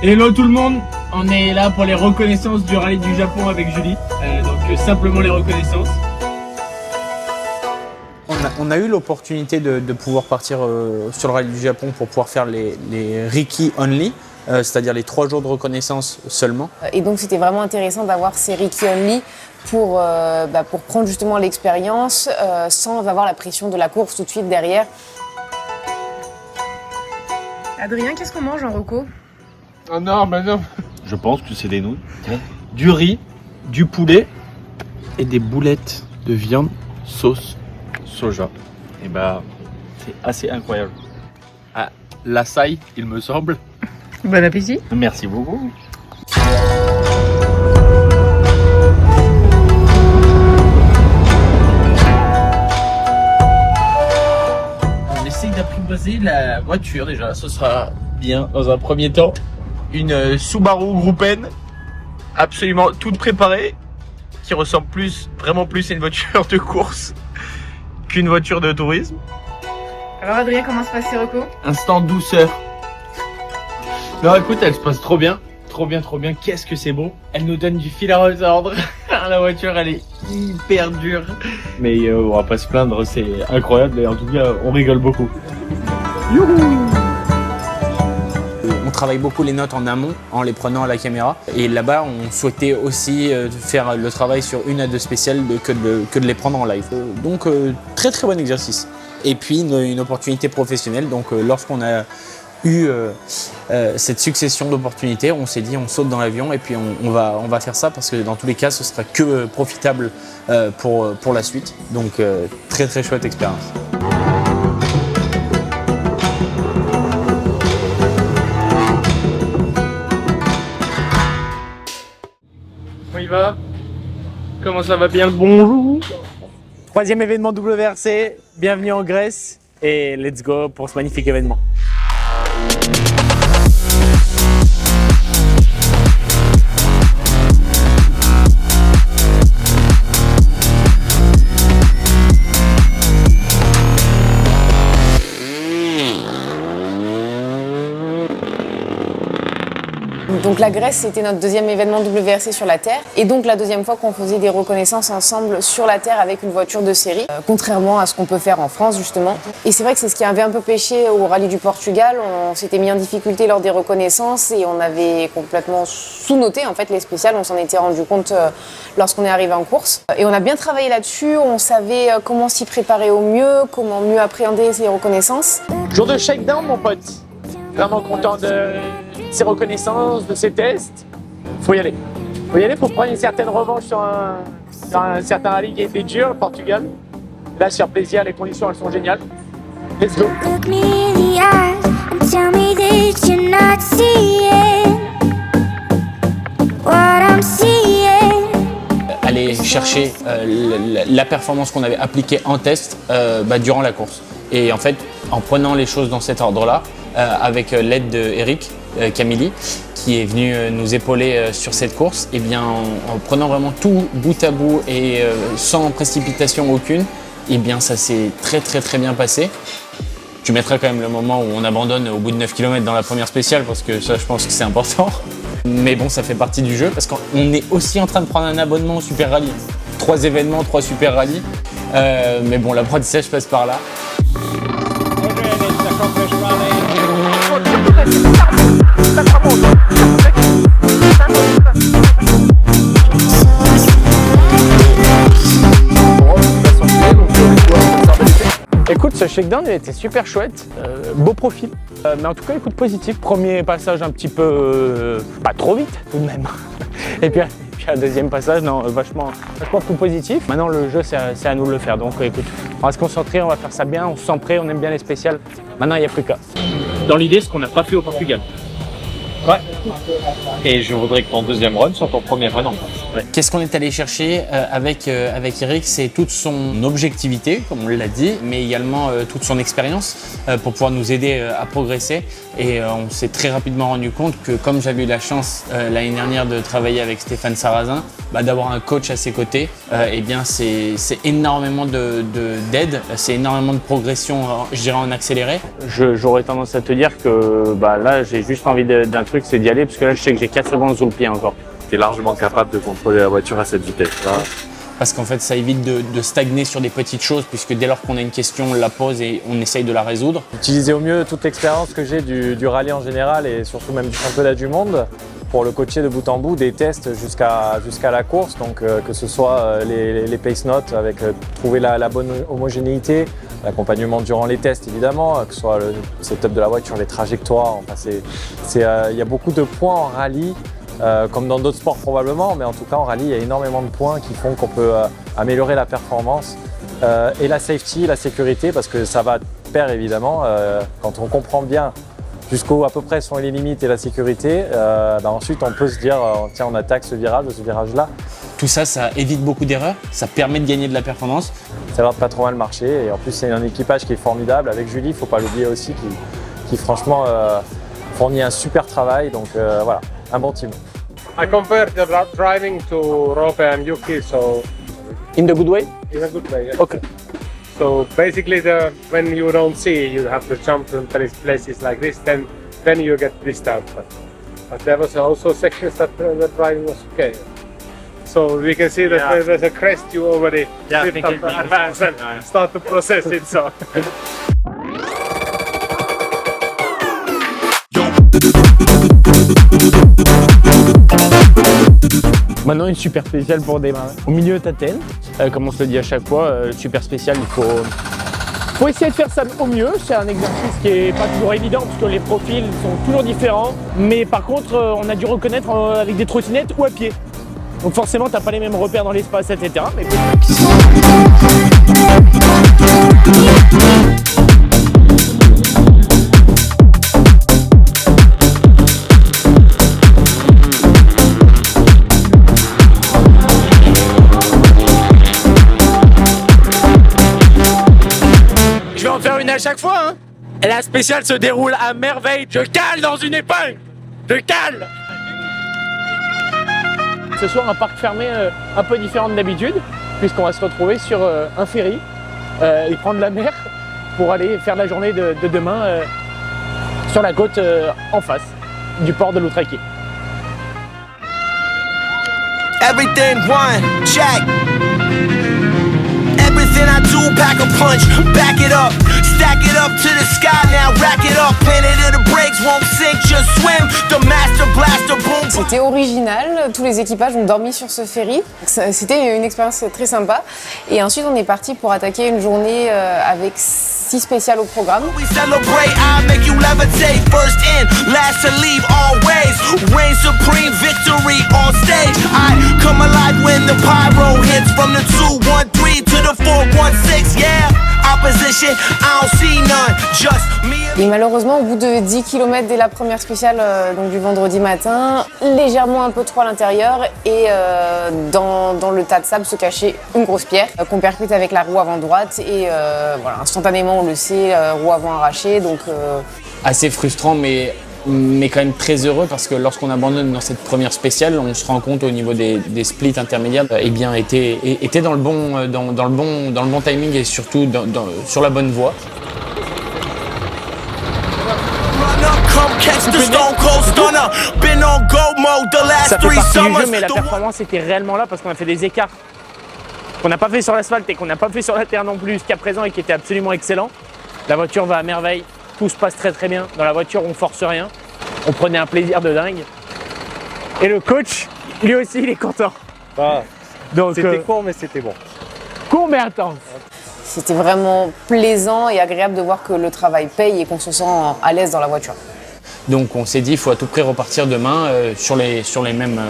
Hello tout le monde, on est là pour les reconnaissances du rallye du Japon avec Julie, donc simplement les reconnaissances. On a eu l'opportunité de pouvoir partir sur le rallye du Japon pour pouvoir faire les Riki Only, c'est-à-dire les 3 jours de reconnaissance seulement. Et donc c'était vraiment intéressant d'avoir ces Riki Only pour prendre justement l'expérience sans avoir la pression de la course tout de suite derrière. Adrien, qu'est-ce qu'on mange en reco? Oh non, mais non. Je pense que c'est des nouilles, du riz, du poulet et des boulettes de viande sauce soja. Et bah, c'est assez incroyable. Ah, l'açaï, il me semble. Bon appétit. Merci beaucoup. On essaye d'apprivoiser la voiture déjà, ce sera bien dans un premier temps. Une Subaru Group N, absolument toute préparée, qui ressemble vraiment plus à une voiture de course qu'une voiture de tourisme. Alors Adrien, comment se passe ces recos? Instant douceur. Non écoute, elle se passe trop bien. Trop bien, qu'est-ce que c'est beau. Elle nous donne du fil à retordre. La voiture, elle est hyper dure. Mais on va pas se plaindre, c'est incroyable et en tout cas, on rigole beaucoup. Youhou! On travaille beaucoup les notes en amont en les prenant à la caméra. Et là-bas, on souhaitait aussi faire le travail sur 1 à 2 spéciales que de les prendre en live. Donc très bon exercice. Et puis une opportunité professionnelle. Donc lorsqu'on a eu cette succession d'opportunités, on s'est dit on saute dans l'avion et puis on va faire ça parce que dans tous les cas, ce sera que profitable pour la suite. Donc très chouette expérience. On y va? Comment ça va bien le bonjour? 3e événement WRC, bienvenue en Grèce et let's go pour ce magnifique événement. Donc la Grèce, c'était notre 2e événement WRC sur la Terre et donc la 2e fois qu'on faisait des reconnaissances ensemble sur la Terre avec une voiture de série, contrairement à ce qu'on peut faire en France justement. Et c'est vrai que c'est ce qui avait un peu pêché au rallye du Portugal. On s'était mis en difficulté lors des reconnaissances et on avait complètement sous-noté en fait les spéciales. On s'en était rendu compte lorsqu'on est arrivé en course. Et on a bien travaillé là-dessus, on savait comment s'y préparer au mieux, comment mieux appréhender ces reconnaissances. Jour de shakedown mon pote, vraiment content de ces reconnaissances, de ces tests. Faut y aller, faut prendre une certaine revanche sur un certain rallye qui a été dur, le Portugal. Là, se faire plaisir, les conditions elles sont géniales. Let's go. Look me in the eyes and tell me that you're not seeing what I'm seeing. Aller chercher la performance qu'on avait appliquée en test durant la course. Et en fait, en prenant les choses dans cet ordre-là, avec l'aide d'Eric Camilli, qui est venu nous épauler sur cette course, et bien en prenant vraiment tout bout à bout et sans précipitation aucune, et bien ça s'est très bien passé. Tu mettras quand même le moment où on abandonne au bout de 9 km dans la première spéciale parce que ça je pense que c'est important. Mais bon, ça fait partie du jeu parce qu'on est aussi en train de prendre un abonnement au Super Rally. 3 événements, 3 Super Rally. Mais bon, l'apprentissage passe par là. Écoute, ce shakedown il était super chouette, beau profil, mais en tout cas écoute positif. Premier passage un petit peu, pas trop vite tout de même. Et puis un 2e passage, non, vachement tout positif. Maintenant le jeu c'est à nous de le faire, donc écoute, on va se concentrer, on va faire ça bien, on se sent prêt, on aime bien les spéciales. Maintenant il n'y a plus qu'à. Dans l'idée, ce qu'on n'a pas fait au Portugal. Ouais. Et je voudrais que ton 2e run soit ton premier run en France. Ouais. Qu'est-ce qu'on est allé chercher avec Eric? C'est toute son objectivité, comme on l'a dit, mais également toute son expérience pour pouvoir nous aider à progresser. Et on s'est très rapidement rendu compte que comme j'avais eu la chance l'année dernière de travailler avec Stéphane Sarrazin, d'avoir un coach à ses côtés, eh bien c'est énormément d'aide, c'est énormément de progression, je dirais en accéléré. J'aurais tendance à te dire que là j'ai juste envie d'un truc, c'est d'y aller, parce que là, je sais que j'ai 4 secondes sous le pied encore. Tu es largement capable de contrôler la voiture à cette vitesse. Là. Parce qu'en fait, ça évite de stagner sur des petites choses, puisque dès lors qu'on a une question, on la pose et on essaye de la résoudre. Utiliser au mieux toute l'expérience que j'ai du rallye en général et surtout même du championnat du monde pour le coacher de bout en bout, des tests jusqu'à la course, donc que ce soit les pace notes avec trouver la bonne homogénéité, l'accompagnement durant les tests évidemment, que ce soit le setup de la voiture, les trajectoires, enfin il y a beaucoup de points en rallye. Comme dans d'autres sports probablement, mais en tout cas en rallye il y a énormément de points qui font qu'on peut améliorer la performance et la safety, la sécurité, parce que ça va de pair évidemment. Quand on comprend bien jusqu'où à peu près sont les limites et la sécurité, ensuite on peut se dire tiens, on attaque ce virage-là. Tout ça, ça évite beaucoup d'erreurs, ça permet de gagner de la performance. Ça a l'air de pas trop mal marcher et en plus c'est un équipage qui est formidable avec Julie, il ne faut pas l'oublier aussi, qui franchement fournit un super travail, donc voilà, un bon team. I compare the driving to Rope and Yuki, so In the good way? in a good way. Yes. Okay. So basically, when you don't see, you have to jump to places like this. Then you get disturbed. But there was also sections that the driving was okay. So we can see that there's a crest. You already lift up the advance and start to process it. So. Maintenant, une super spéciale pour démarrer. Au milieu, t'attelles. Comme on se le dit à chaque fois, super spécial, il faut essayer de faire ça au mieux. C'est un exercice qui n'est pas toujours évident parce que les profils sont toujours différents. Mais par contre, on a dû reconnaître avec des trottinettes ou à pied. Donc forcément, t'as pas les mêmes repères dans l'espace, etc. Mais... Je vais en faire une à chaque fois, hein. Et la spéciale se déroule à merveille. Je cale dans une épingle. Je cale. Ce soir, un parc fermé un peu différent de d'habitude, puisqu'on va se retrouver sur un ferry et prendre la mer pour aller faire la journée de demain sur la côte en face du port de Loutraki. Everything one, check. Everything I do, pack a punch, back it up, stack it up to the sky now, rack it up, planet of the brakes won't sink, just swim, the master blaster boom. C'était original, tous les équipages ont dormi sur ce ferry, c'était une expérience très sympa. Et ensuite on est parti pour attaquer une journée avec 6 spéciales au programme. We celebrate, I make you levitate, first in, last to leave, always, reign supreme, victory on stage. I come alive when the pyro hits from the 213 to the 416, yeah. Opposition, I don't see none, just me. Et malheureusement, au bout de 10 km dès la première spéciale donc du vendredi matin, légèrement un peu trop à l'intérieur et dans le tas de sable se cachait une grosse pierre qu'on percute avec la roue avant droite et voilà, instantanément on le sait, roue avant arrachée, donc... Assez frustrant, mais quand même très heureux parce que lorsqu'on abandonne dans cette première spéciale, on se rend compte au niveau des splits intermédiaires, était dans le bon timing et surtout sur la bonne voie. Ça fait partie du jeu, mais la performance était réellement là parce qu'on a fait des écarts qu'on n'a pas fait sur l'asphalte et qu'on n'a pas fait sur la terre non plus jusqu'à présent et qui étaient absolument excellents. La voiture va à merveille. Tout se passe très très bien. Dans la voiture, on force rien. On prenait un plaisir de dingue. Et le coach, lui aussi, il est content. Ah, donc c'était court, mais c'était bon. Court mais intense. C'était vraiment plaisant et agréable de voir que le travail paye et qu'on se sent à l'aise dans la voiture. Donc on s'est dit, il faut à tout prix repartir demain sur les mêmes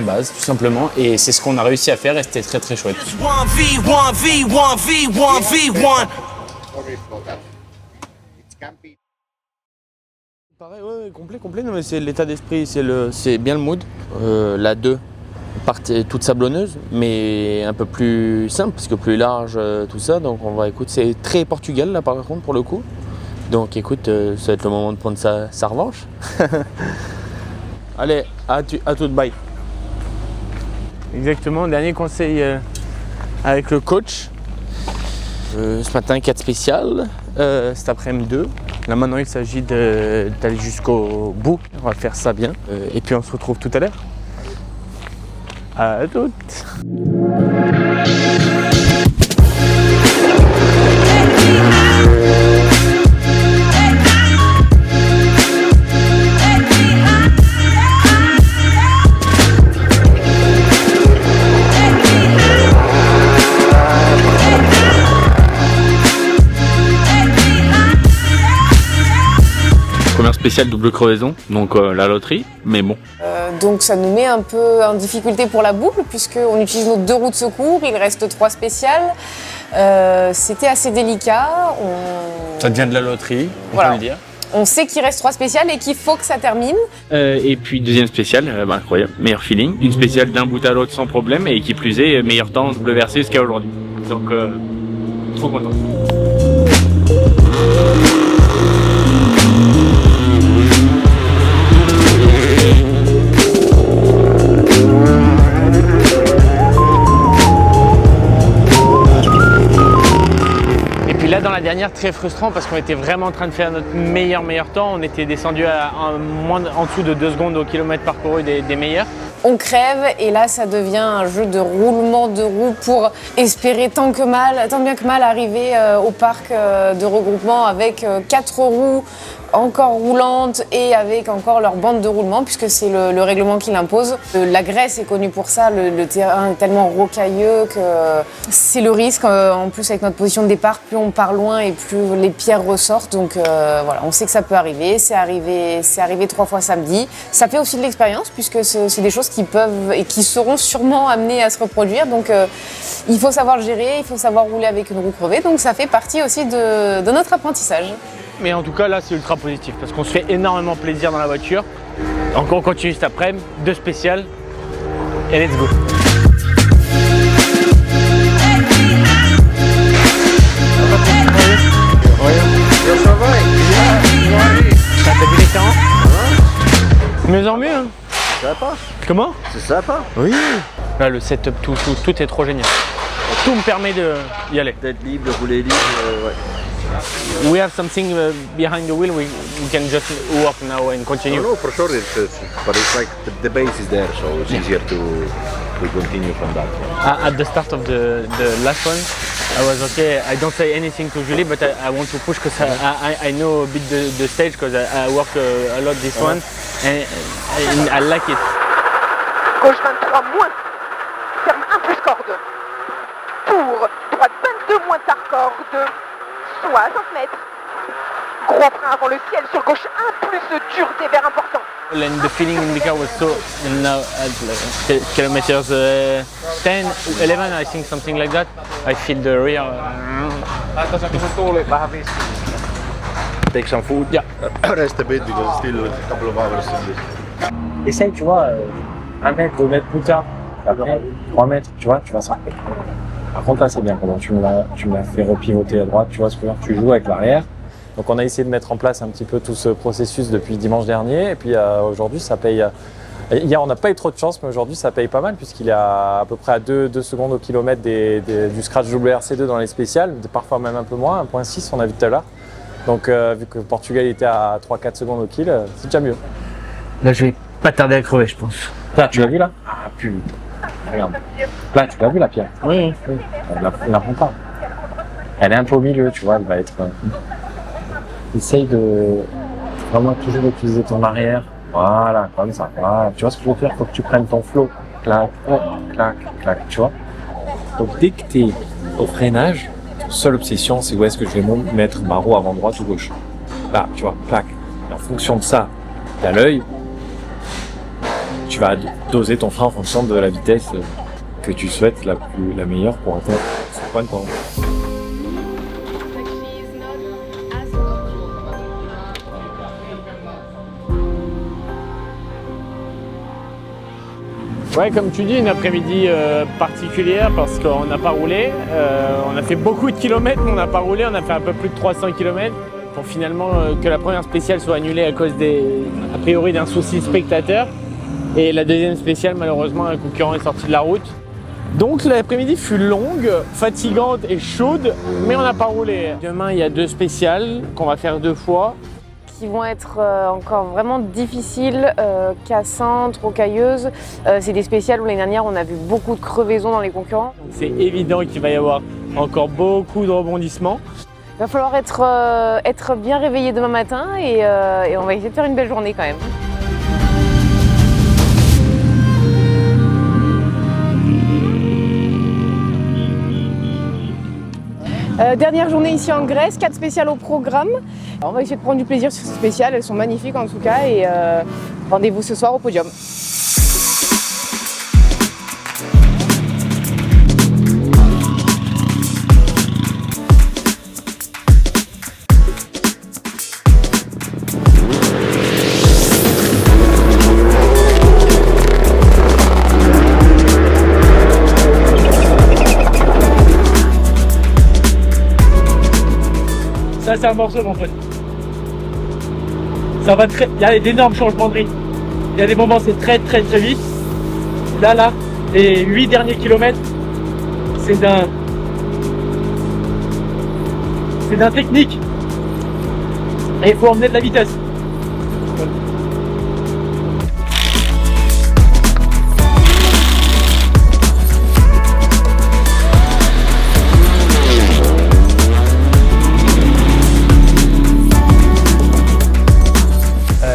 bases, tout simplement. Et c'est ce qu'on a réussi à faire et c'était très très chouette. 1v1v1v1v1. Pareil, ouais, complet. Non, mais c'est l'état d'esprit, c'est bien le mood. La 2 partie toute sablonneuse, mais un peu plus simple, parce que plus large, tout ça. Donc on va écouter. C'est très Portugal là par contre pour le coup. Donc écoute, ça va être le moment de prendre sa revanche. Allez, à tout de bye. Exactement, dernier conseil avec le coach. Ce matin 4 spéciales, cet après-midi 2. Là maintenant il s'agit d'aller jusqu'au bout, on va faire ça bien et puis on se retrouve tout à l'heure. À toutes. Première spéciale double crevaison, donc la loterie, mais bon. Donc ça nous met un peu en difficulté pour la boucle puisqu'on utilise nos 2 roues de secours, il reste 3 spéciales. C'était assez délicat. Ça devient de la loterie, on Voilà. peut le dire. On sait qu'il reste 3 spéciales et qu'il faut que ça termine. Et puis deuxième spéciale, incroyable, meilleur feeling. Une spéciale d'un bout à l'autre sans problème et qui plus est, meilleur temps WRC jusqu'à aujourd'hui. Donc trop content. Et puis là dans la dernière, très frustrant parce qu'on était vraiment en train de faire notre meilleur temps. On était descendu à en dessous de 2 secondes au kilomètre parcouru des meilleurs. On crève et là ça devient un jeu de roulement de roues pour espérer tant bien que mal arriver au parc de regroupement avec 4 roues encore roulantes et avec encore leur bande de roulement puisque c'est le règlement qui l'impose. La Grèce est connue pour ça, le terrain est tellement rocailleux que c'est le risque. En plus avec notre position de départ, plus on part loin et plus les pierres ressortent. Donc voilà, on sait que ça peut arriver. C'est arrivé 3 fois samedi. Ça fait aussi de l'expérience puisque c'est des choses qui peuvent et qui seront sûrement amenées à se reproduire. Donc il faut savoir le gérer, il faut savoir rouler avec une roue crevée. Donc ça fait partie aussi de notre apprentissage. Mais en tout cas là c'est ultra positif parce qu'on se fait énormément plaisir dans la voiture. Donc on continue cet après-midi, 2 spéciales et let's go. T'as vu les terrains? Mieux en mieux hein. C'est sympa. Comment? C'est sympa. Oui. Là le setup, tout est trop génial. Tout me permet d'y aller. D'être libre, de rouler libre, ouais. We have something behind the wheel. We can just walk now and continue. No, for sure, but it's like the base is there, so it's easier to continue from that. At the start of the last one, I was okay. I don't say anything to Julie, but I want to push because I know a bit the stage because I work a lot this one, and I like it. Gauche 23 moins, ferme 1 plus corde. Tour, droite 22 moins tard corde. 60 mètres. Gros frein avant le ciel sur gauche 1 plus dur dévers important. And the feeling in the car was so now at kilometers 10, 11, I think something like that. I feel the rear. Take some food. Yeah. Rest a bit because it's still a couple of hours in this. Essaye, tu vois, 1 mètre, 2 mètres plus tard, après 3 mètres, tu vois, tu vas s'arrêter. Par contre là c'est bien, comment tu me l'as fait repivoter à droite, tu vois ce que je veux dire, tu joues avec l'arrière. Donc on a essayé de mettre en place un petit peu tout ce processus depuis dimanche dernier et puis aujourd'hui ça paye. Hier on n'a pas eu trop de chance mais aujourd'hui ça paye pas mal puisqu'il est à peu près à 2 secondes au kilomètre du scratch WRC2 dans les spéciales, parfois même un peu moins, 1.6 on a vu tout à l'heure. Donc vu que Portugal était à 3-4 secondes au kill, c'est déjà mieux. Là je vais pas tarder à crever je pense. Là tu l'as vu là? Ah putain. Regarde. Là, tu l'as vu la pierre? Oui. Elle la prend pas. Elle est un peu au milieu, tu vois, elle va être. Essaye de vraiment toujours utiliser ton arrière. Voilà, comme ça. Voilà. Tu vois ce que je veux faire? Faut que tu prennes ton flow. Clac, clac, clac, tu vois. Donc dès que tu es au freinage, seule obsession, c'est où est-ce que je vais mettre ma roue avant droite ou gauche. Là, tu vois, clac. Et en fonction de ça, tu as l'œil. Tu vas doser ton frein en fonction de la vitesse que tu souhaites la meilleure pour atteindre ce point de temps. Ouais, comme tu dis, une après-midi particulière parce qu'on n'a pas roulé. On a fait beaucoup de kilomètres, mais on n'a pas roulé. On a fait un peu plus de 300 kilomètres pour finalement que la première spéciale soit annulée à cause a priori d'un souci spectateur. Et la deuxième spéciale, malheureusement, un concurrent est sorti de la route. Donc l'après-midi fut longue, fatigante et chaude, mais on n'a pas roulé. Demain, il y a 2 spéciales qu'on va faire 2 fois. Qui vont être encore vraiment difficiles, cassantes, rocailleuses. C'est des spéciales où l'année dernière on a vu beaucoup de crevaisons dans les concurrents. C'est évident qu'il va y avoir encore beaucoup de rebondissements. Il va falloir être bien réveillé demain matin et on va essayer de faire une belle journée quand même. Dernière journée ici en Grèce, 4 spéciales au programme. Alors on va essayer de prendre du plaisir sur ces spéciales, elles sont magnifiques en tout cas et rendez-vous ce soir au podium. Ça c'est un morceau mon pote. Ça va très. Il y a d'énormes changements de rythme. Il y a des moments c'est très vite. Là, les 8 derniers kilomètres, c'est d'un technique. Et il faut emmener de la vitesse.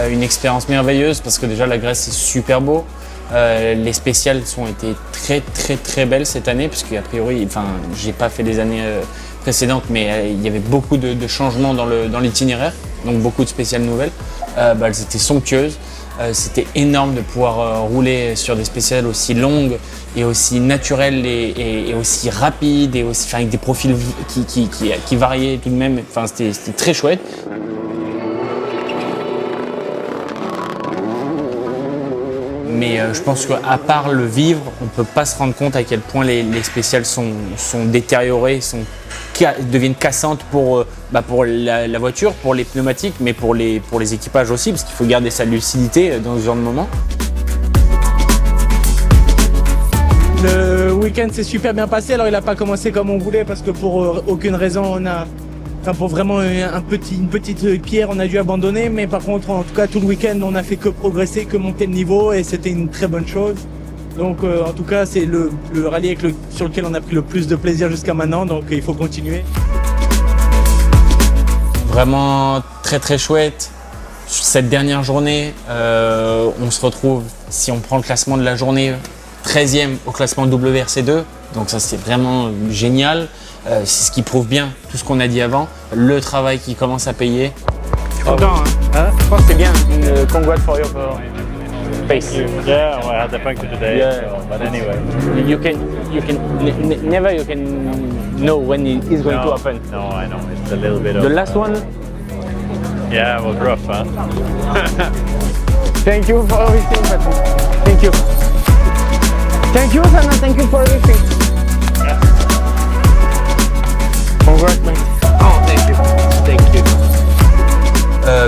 Une expérience merveilleuse parce que déjà la Grèce c'est super beau. Les spéciales ont été très belles cette année parce qu'a priori, enfin j'ai pas fait les années précédentes mais il y avait beaucoup de changements dans l'itinéraire, donc beaucoup de spéciales nouvelles. Elles étaient somptueuses, c'était énorme de pouvoir rouler sur des spéciales aussi longues et aussi naturelles et aussi rapides et aussi avec des profils qui variaient tout de même, enfin c'était très chouette. Mais je pense qu'à part le vivre, on ne peut pas se rendre compte à quel point les spéciales sont détériorées, deviennent cassantes pour la voiture, pour les pneumatiques, mais pour les équipages aussi, parce qu'il faut garder sa lucidité dans ce genre de moment. Le week-end s'est super bien passé, alors il n'a pas commencé comme on voulait parce que pour aucune raison pour vraiment une petite pierre, on a dû abandonner, mais par contre, en tout cas, tout le week-end, on a fait que progresser, que monter le niveau, et c'était une très bonne chose. Donc, en tout cas, c'est le rallye sur lequel on a pris le plus de plaisir jusqu'à maintenant, donc il faut continuer. Vraiment très chouette. Sur cette dernière journée, on se retrouve, si on prend le classement de la journée, 13e au classement WRC2, donc ça c'est vraiment génial. C'est ce qui prouve bien tout ce qu'on a dit avant, le travail qui commence à payer. Je suis content, hein? Je pense que c'est bien. Congrats for your pace. Yeah, well, I had the puncture today, Yeah. so, but anyway. Never you can know when it is going to happen. No, I know, it's a little bit of... The last one? Yeah, it was rough, huh? Thank you for everything, Patrick. Thank you. Thank you, Sana. Thank you for everything. Congrats, mate. Oh, thank you. Thank you.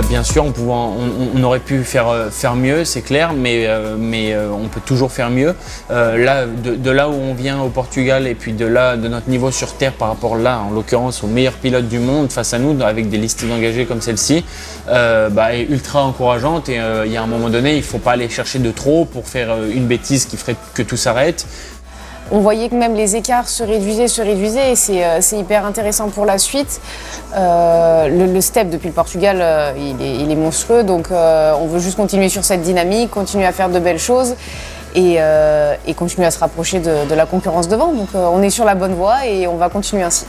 Bien sûr, on aurait pu faire mieux, c'est clair, mais on peut toujours faire mieux. Là, de là où on vient au Portugal et puis de notre niveau sur terre par rapport là, en l'occurrence, aux meilleurs pilotes du monde face à nous, avec des listes d'engagés comme celle-ci, est ultra encourageante. Et il y a un moment donné, il ne faut pas aller chercher de trop pour faire une bêtise qui ferait que tout s'arrête. On voyait que même les écarts se réduisaient et c'est hyper intéressant pour la suite. Le step depuis le Portugal, il est monstrueux, donc on veut juste continuer sur cette dynamique, continuer à faire de belles choses et continuer à se rapprocher de la concurrence devant. Donc on est sur la bonne voie et on va continuer ainsi.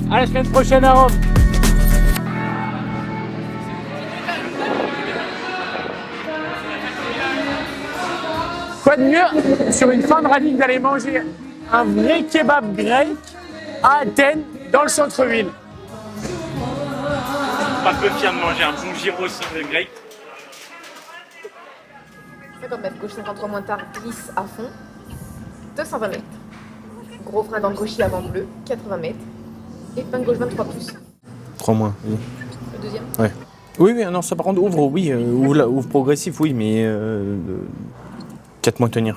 À la semaine prochaine à Rome. Quoi de mieux sur une fin de rallye d'aller manger un vrai kebab grec à Athènes, dans le centre-ville. Pas peu fier de manger un bon gyros grec. 50 mètres, gauche 53 moins tard, glisse à fond. 220 mètres. Gros frein dans le gauchis avant bleu, 80 mètres. Et fin de gauche 23 plus. 3 moins, oui. Le deuxième. Ouais. Oui, non, ça par contre ouvre progressif, oui, mais 4 mois tenir.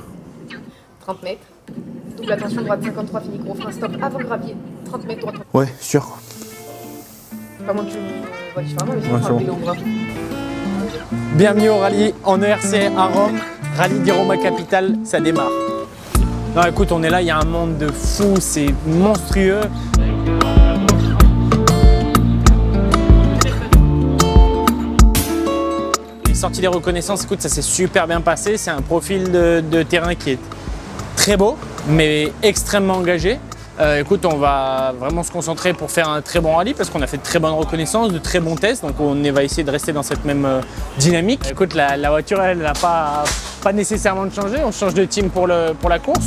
30 mètres. Double attention, droite 53, fini, gros frein, stop, avant gravier, 30 mètres, droite. Ouais, sûr. Pas moins que tu vois différemment, mais sinon, Ouais, on c'est va bon. le vélo au bras. Bienvenue au rallye en ERC à Rome, rallye di Roma Capitale, ça démarre. Non écoute, on est là, il y a un monde de fous, c'est monstrueux. Les sorties des reconnaissances, écoute, ça s'est super bien passé, c'est un profil de terrain qui est très beau, mais extrêmement engagé. Écoute, on va vraiment se concentrer pour faire un très bon rallye parce qu'on a fait de très bonnes reconnaissances, de très bons tests, donc on va essayer de rester dans cette même dynamique. Écoute, la voiture, elle n'a pas nécessairement de changer, on change de team pour la course.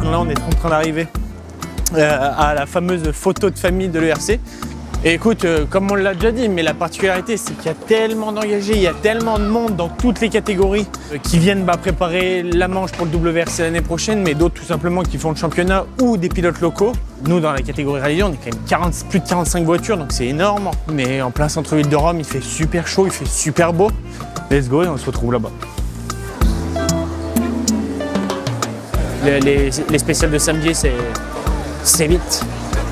Là, on est en train d'arriver à la fameuse photo de famille de l'ERC. Et écoute, comme on l'a déjà dit, mais la particularité, c'est qu'il y a tellement d'engagés, il y a tellement de monde dans toutes les catégories qui viennent préparer la manche pour le WRC l'année prochaine, mais d'autres tout simplement qui font le championnat ou des pilotes locaux. Nous, dans la catégorie rallye, on est quand même plus de 45 voitures, donc c'est énorme. Mais en plein centre-ville de Rome, il fait super chaud, il fait super beau. Let's go et on se retrouve là-bas. Les spéciales de samedi, c'est vite.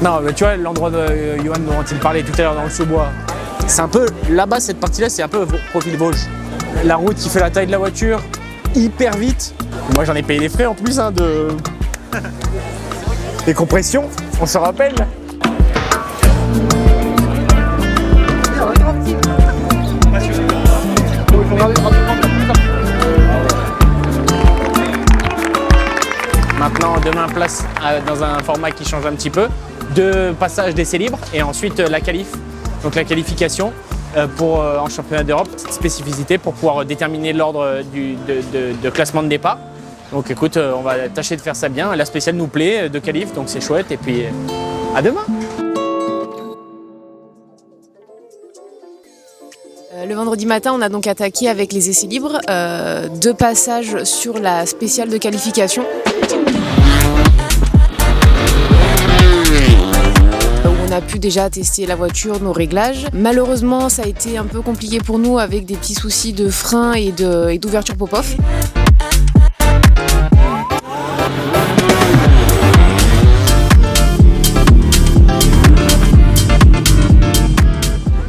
Non, mais tu vois, l'endroit de Johan dont il parlait tout à l'heure dans le sous-bois, c'est un peu, là-bas, cette partie-là, c'est un peu profil Vosges. La route qui fait la taille de la voiture, hyper vite. Moi, j'en ai payé les frais en plus des compressions, on se rappelle. Maintenant, demain, place dans un format qui change un petit peu. 2 passages d'essais libres et ensuite la qualif, donc la qualification en championnat d'Europe, petite spécificité pour pouvoir déterminer l'ordre de classement de départ. Donc écoute, on va tâcher de faire ça bien. La spéciale nous plaît de qualif, donc c'est chouette et puis à demain. Le vendredi matin, on a donc attaqué avec les essais libres, 2 passages sur la spéciale de qualification. On a pu déjà tester la voiture, nos réglages. Malheureusement, ça a été un peu compliqué pour nous avec des petits soucis de frein et d'ouverture pop-off.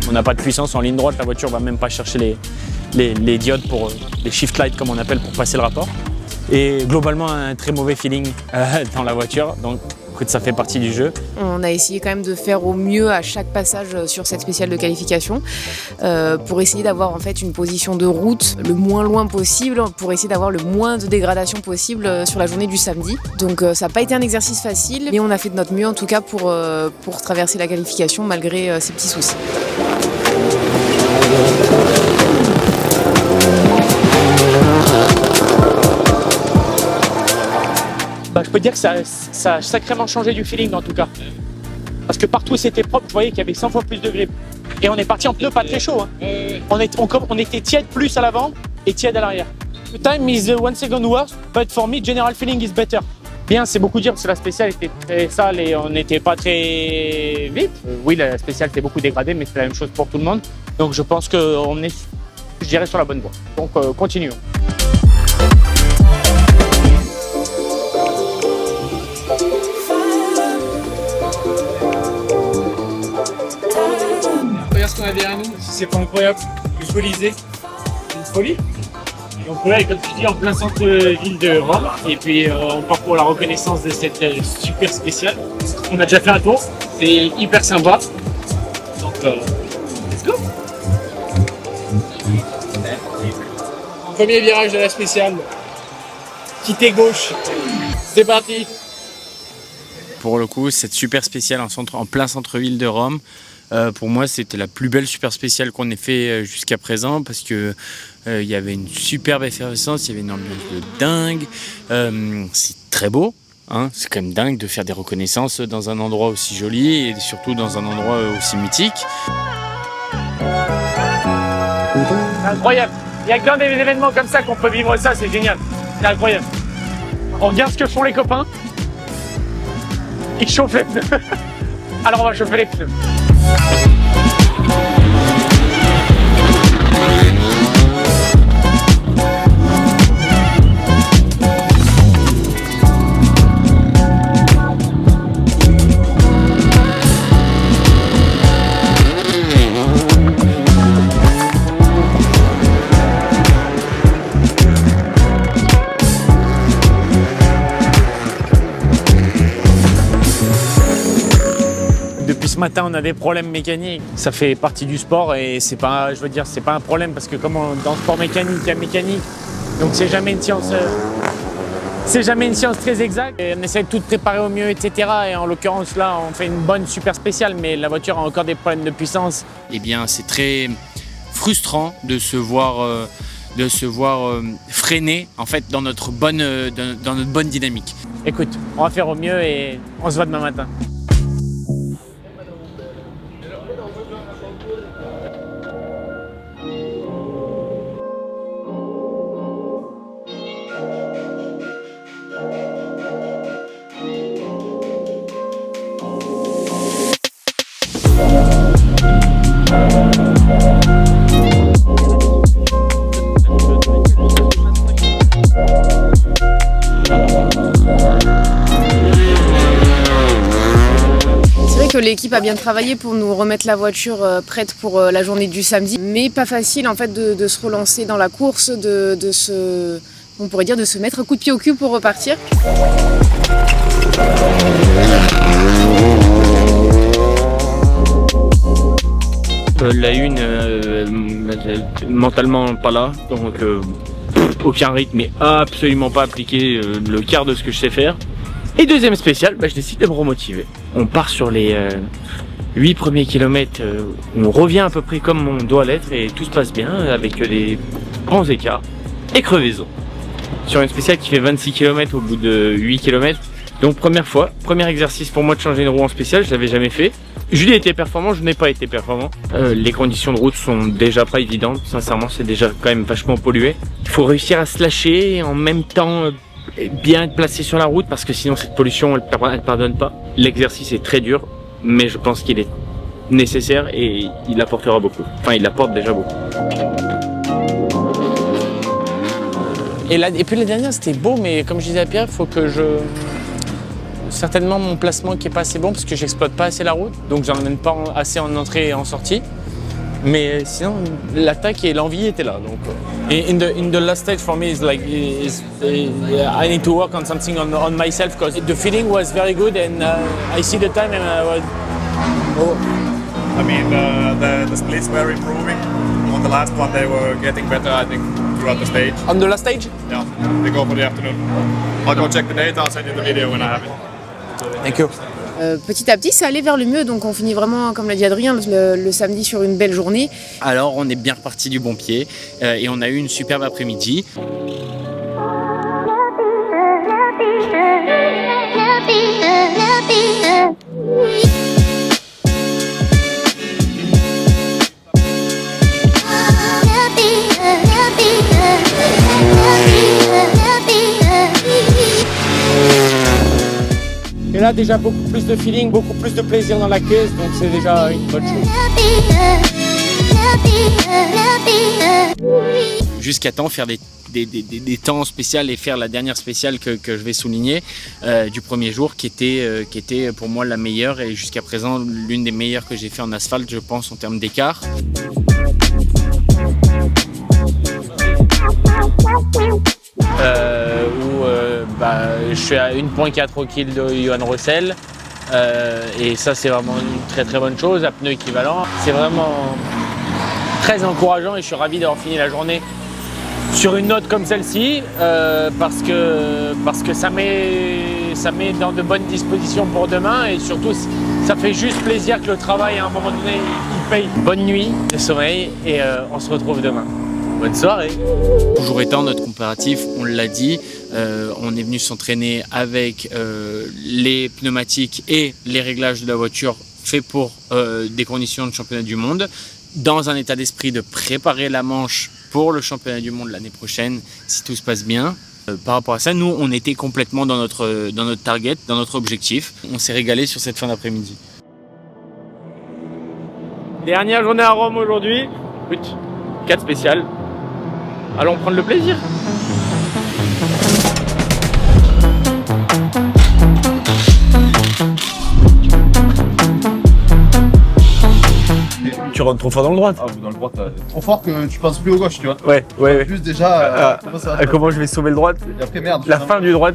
On n'a pas de puissance en ligne droite, la voiture va même pas chercher les diodes pour les shift lights comme on appelle pour passer le rapport. Et globalement un très mauvais feeling dans la voiture, donc écoute, ça fait partie du jeu. On a essayé quand même de faire au mieux à chaque passage sur cette spéciale de qualification pour essayer d'avoir en fait une position de route le moins loin possible, pour essayer d'avoir le moins de dégradation possible sur la journée du samedi. Donc ça n'a pas été un exercice facile, mais on a fait de notre mieux en tout cas pour traverser la qualification malgré ces petits soucis. Je peux dire que ça a sacrément changé du feeling en tout cas. Parce que partout c'était propre, je voyais qu'il y avait 100 fois plus de grip. Et on est parti en pneu pas très chaud. Hein. On était tiède plus à l'avant et tiède à l'arrière. The time is 1 second worse, but for me, general feeling is better. Bien, c'est beaucoup dire parce que la spéciale était très sale et on n'était pas très vite. Oui, la spéciale était beaucoup dégradée, mais c'est la même chose pour tout le monde. Donc je pense qu'on est, je dirais, sur la bonne voie. Donc continuons. Regarde ce qu'on a derrière nous, si c'est pas incroyable, visualiser, c'est une folie. Donc là, comme tu dis, en plein centre-ville de Rome, et puis on part pour la reconnaissance de cette super spéciale. On a déjà fait un tour, c'est hyper sympa. Donc, let's go! Premier virage de la spéciale, quitter gauche, c'est parti! Pour le coup, cette super spéciale en plein centre-ville de Rome, pour moi, c'était la plus belle super spéciale qu'on ait fait jusqu'à présent parce que il y avait une superbe effervescence, il y avait une ambiance de dingue. C'est très beau, hein, c'est quand même dingue de faire des reconnaissances dans un endroit aussi joli et surtout dans un endroit aussi mythique. C'est incroyable! Il n'y a que dans des événements comme ça qu'on peut vivre ça, c'est génial. C'est incroyable. On regarde ce que font les copains. Ils chauffent les pneus. Alors on va chauffer les pneus. ce matin on a des problèmes mécaniques. Ça fait partie du sport et c'est pas, je veux dire, c'est pas un problème parce que comme dans le sport mécanique, il y a mécanique. Donc c'est jamais une science. C'est jamais une science très exacte. Et on essaie de tout préparer au mieux, etc. Et en l'occurrence là, on fait une bonne super spéciale, mais la voiture a encore des problèmes de puissance. Eh bien, c'est très frustrant de se voir freiner en fait dans notre bonne dynamique. Écoute, on va faire au mieux et on se voit demain matin. L'équipe a bien travaillé pour nous remettre la voiture prête pour la journée du samedi, mais pas facile en fait de se relancer dans la course, on pourrait dire de se mettre un coup de pied au cul pour repartir. La une, mentalement pas là, donc aucun rythme et absolument pas appliqué le quart de ce que je sais faire. Et deuxième spécial, je décide de me remotiver. On part sur les 8 premiers kilomètres, on revient à peu près comme on doit l'être et tout se passe bien avec des grands écarts et crevaisons. Sur une spéciale qui fait 26 km au bout de 8 km. Donc première fois, premier exercice pour moi de changer une roue en spéciale, je l'avais jamais fait. Julie a été performant, je n'ai pas été performant. Les conditions de route sont déjà pas évidentes, sincèrement c'est déjà quand même vachement pollué. Il faut réussir à se lâcher et en même temps bien être placé sur la route parce que sinon cette pollution elle pardonne pas. L'exercice est très dur mais je pense qu'il est nécessaire et il apportera beaucoup. Enfin il apporte déjà beaucoup. Et puis la dernière c'était beau mais comme je disais à Pierre, il faut que certainement mon placement qui est pas assez bon parce que j'exploite pas assez la route donc j'en emmène pas assez en entrée et en sortie. Mais sinon, l'attaque et l'envie étaient là. Donc, in the last stage for me is like I need to work on something on myself because the feeling was very good and I see the time and I was. Oh. I mean the splits were improving. On the last one they were getting better I think throughout the stage. On the last stage? Yeah, they go for the afternoon. I'll go check the data. I'll send you the video when I have it. Thank you. Petit à petit, ça allait vers le mieux, donc on finit vraiment, comme l'a dit Adrien, le samedi sur une belle journée. Alors on est bien reparti du bon pied et on a eu une superbe après-midi. Et là déjà beaucoup plus de feeling, beaucoup plus de plaisir dans la caisse, donc c'est déjà une bonne chose. Jusqu'à temps faire des temps spéciaux et faire la dernière spéciale que je vais souligner du premier jour qui était pour moi la meilleure et jusqu'à présent l'une des meilleures que j'ai fait en asphalte je pense en termes d'écart. Je suis à 1.4 au kill de Johan Rossel et ça c'est vraiment une très très bonne chose, à pneu équivalent. C'est vraiment très encourageant et je suis ravi d'avoir fini la journée sur une note comme celle-ci parce que ça met dans de bonnes dispositions pour demain et surtout ça fait juste plaisir que le travail à un moment donné il paye. Bonne nuit de sommeil et on se retrouve demain. Bonne soirée. Toujours étant notre comparatif, on l'a dit, on est venu s'entraîner avec les pneumatiques et les réglages de la voiture faits pour des conditions de championnat du monde, dans un état d'esprit de préparer la manche pour le championnat du monde l'année prochaine, si tout se passe bien. Par rapport à ça, nous, on était complètement dans notre target, dans notre objectif. On s'est régalé sur cette fin d'après-midi. Dernière journée à Rome aujourd'hui. 4 spéciales. Allons prendre le plaisir. Tu rentres trop fort dans le droit. Ah, dans le droit, trop fort que tu penses plus au gauche, tu vois. Ouais. Plus déjà, comment je vais sauver le droit. Et après, merde. La fin du droit.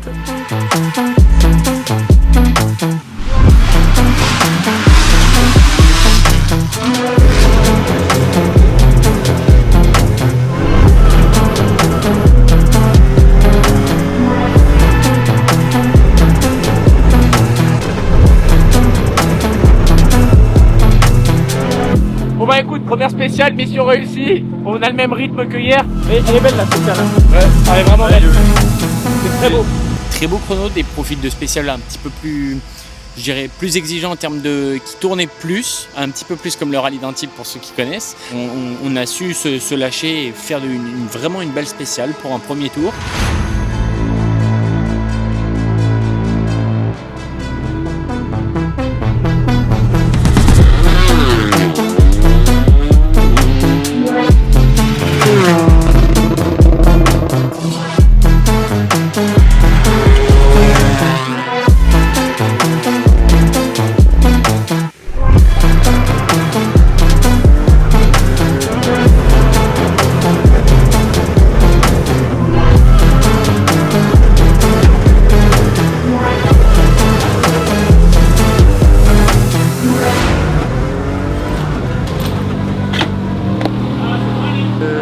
spéciale, mission réussie. On a le même rythme que hier. Mais elle est belle la spéciale. Ouais, elle est vraiment belle. C'est très beau. Très beau chrono, des profils de spécial un petit peu plus, je dirais, plus exigeants en termes de, qui tournaient plus, un petit peu plus comme le rallye d'Antibes pour ceux qui connaissent. On a su se lâcher et faire vraiment une belle spéciale pour un premier tour.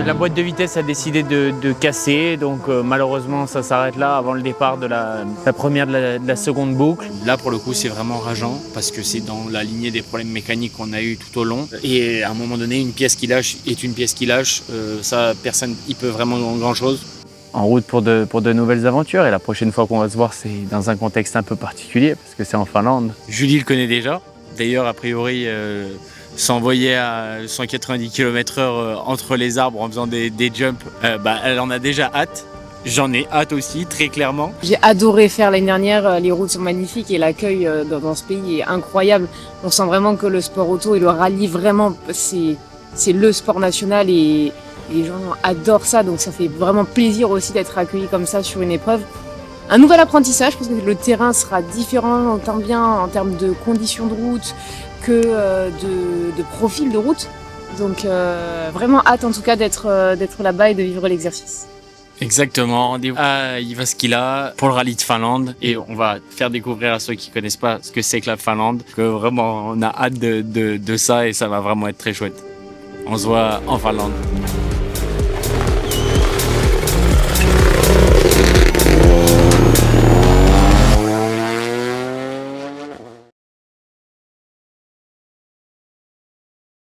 La boîte de vitesse a décidé de casser, donc malheureusement ça s'arrête là avant le départ de la première de la seconde boucle. Là pour le coup c'est vraiment rageant parce que c'est dans la lignée des problèmes mécaniques qu'on a eu tout au long. Et à un moment donné une pièce qui lâche est une pièce qui lâche, ça personne y peut vraiment grand chose. En route pour de nouvelles aventures et la prochaine fois qu'on va se voir c'est dans un contexte un peu particulier parce que c'est en Finlande. Julie le connaît déjà, d'ailleurs a priori s'envoyer à 190 km/h entre les arbres en faisant des jumps, elle en a déjà hâte. J'en ai hâte aussi, très clairement. J'ai adoré faire l'année dernière, les routes sont magnifiques et l'accueil dans ce pays est incroyable. On sent vraiment que le sport auto et le rallye, vraiment, c'est le sport national et les gens adorent ça, donc ça fait vraiment plaisir aussi d'être accueilli comme ça sur une épreuve. Un nouvel apprentissage, parce que le terrain sera différent tant bien en termes de conditions de route que de profil de route. Donc vraiment hâte en tout cas d'être là-bas et de vivre l'exercice. Exactement, rendez-vous à Jyväskylä pour le rallye de Finlande et on va faire découvrir à ceux qui connaissent pas ce que c'est que la Finlande, que vraiment on a hâte de ça et ça va vraiment être très chouette. On se voit en Finlande.